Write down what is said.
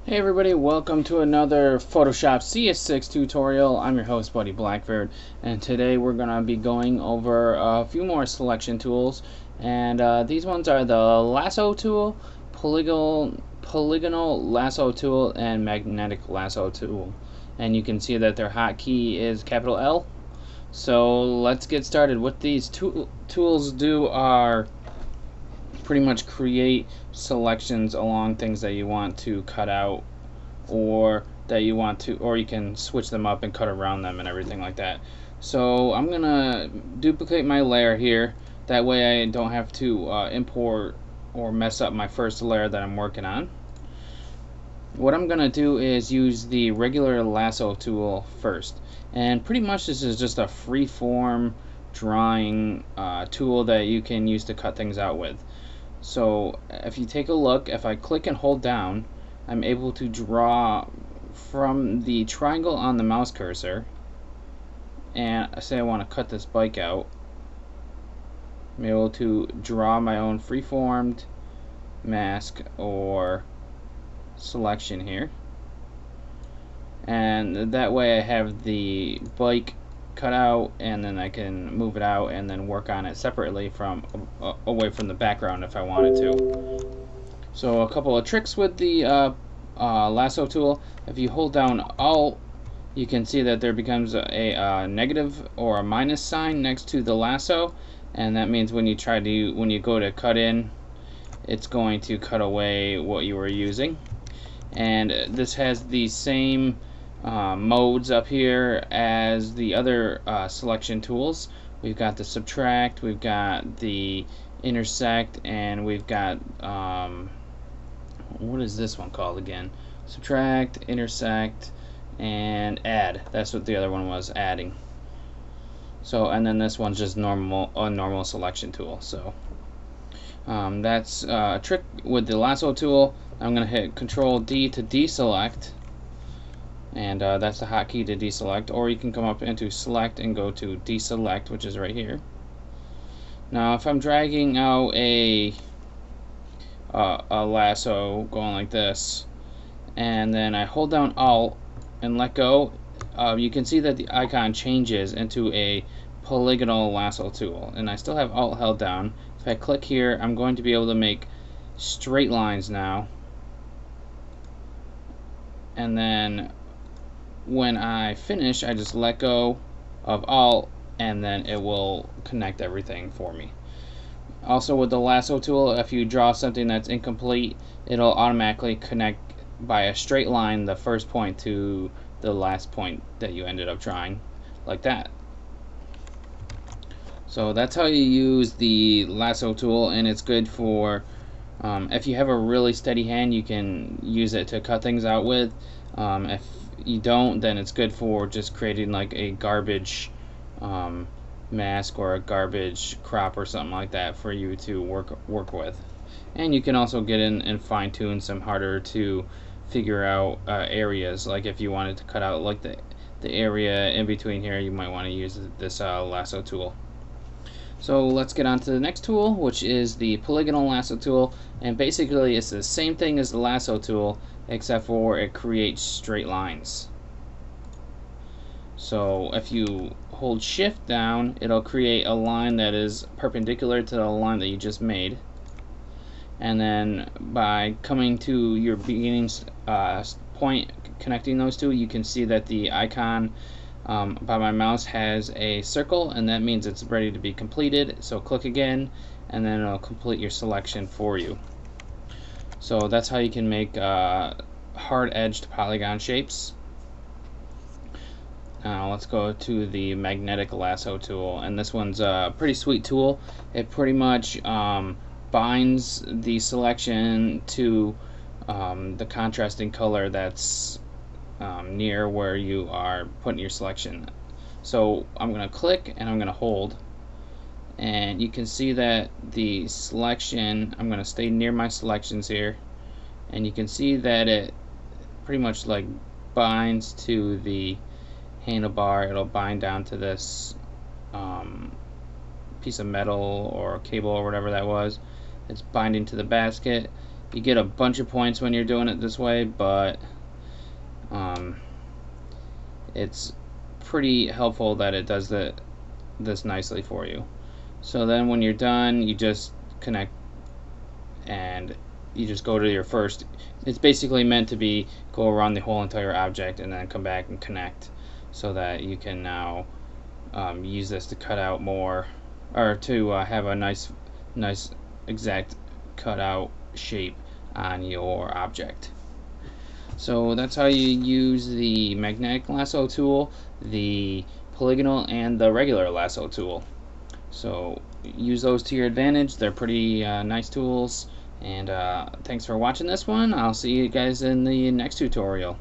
Hey everybody, welcome to another Photoshop CS6 tutorial. I'm your host, Buddy Blackbeard, and today we're going to be going over a few more selection tools. And these ones are the Lasso tool, polygonal Lasso tool, and magnetic Lasso tool. And you can see that their hotkey is capital L. So let's get started. What these tools do are pretty much create selections along things that you want to cut out, or you can switch them up and cut around them and everything like that. So I'm gonna duplicate my layer here, that way I don't have to import or mess up my first layer that I'm working on. What I'm gonna do is use the regular lasso tool first, and pretty much this is just a free-form drawing tool that you can use to cut things out with. So if you take a look, if I click and hold down, I'm able to draw from the triangle on the mouse cursor, and say I want to cut this bike out. I'm able to draw my own freeformed mask or selection here, and that way I have the bike cut out, and then I can move it out and then work on it separately from away from the background if I wanted to. So a couple of tricks with the lasso tool: if you hold down Alt, you can see that there becomes a negative or a minus sign next to the lasso, and that means when you go to cut in, it's going to cut away what you were using. And this has the same modes up here as the other selection tools. We've got the subtract, we've got the intersect, and we've got what is this one called again? Subtract, intersect, and add. That's what the other one was, adding. So, and then this one's just a normal selection tool. So that's a trick with the lasso tool. I'm going to hit Control D to deselect, and that's the hotkey to deselect. Or you can come up into select and go to deselect, which is right here. Now if I'm dragging out a lasso going like this, and then I hold down Alt and let go, you can see that the icon changes into a polygonal lasso tool, and I still have Alt held down. If I click here, I'm going to be able to make straight lines now, and then when I finish, I just let go of Alt, and then it will connect everything for me. Also with the lasso tool, if you draw something that's incomplete, it'll automatically connect by a straight line the first point to the last point that you ended up drawing, like that. So that's how you use the lasso tool, and it's good for if you have a really steady hand, you can use it to cut things out with. If you don't, then it's good for just creating like a garbage mask or a garbage crop or something like that for you to work with. And you can also get in and fine-tune some harder to figure out areas. Like if you wanted to cut out like the area in between here, you might want to use this lasso tool. So let's get on to the next tool, which is the polygonal lasso tool, and basically it's the same thing as the lasso tool, except for it creates straight lines. So if you hold shift down, it'll create a line that is perpendicular to the line that you just made, and then by coming to your beginning point, connecting those two, you can see that the icon by my mouse has a circle, and that means it's ready to be completed. So click again, and then it'll complete your selection for you. So that's how you can make hard-edged polygon shapes. Now let's go to the magnetic lasso tool, and this one's a pretty sweet tool. It pretty much binds the selection to the contrasting color that's near where you are putting your selection. So I'm going to click and I'm going to hold, and you can see that the selection, I'm going to stay near my selections here, and you can see that it pretty much like binds to the handlebar. It'll bind down to this piece of metal or cable or whatever that was. It's binding to the basket, You get a bunch of points when you're doing it this way, but it's pretty helpful that it does this nicely for you. So then when you're done, you just connect and you just go to your first. It's basically meant to be go around the whole entire object and then come back and connect, so that you can now use this to cut out more, or to have a nice exact cutout shape on your object. So that's how you use the magnetic lasso tool, the polygonal, and the regular lasso tool. So use those to your advantage. They're pretty nice tools. And thanks for watching this one. I'll see you guys in the next tutorial.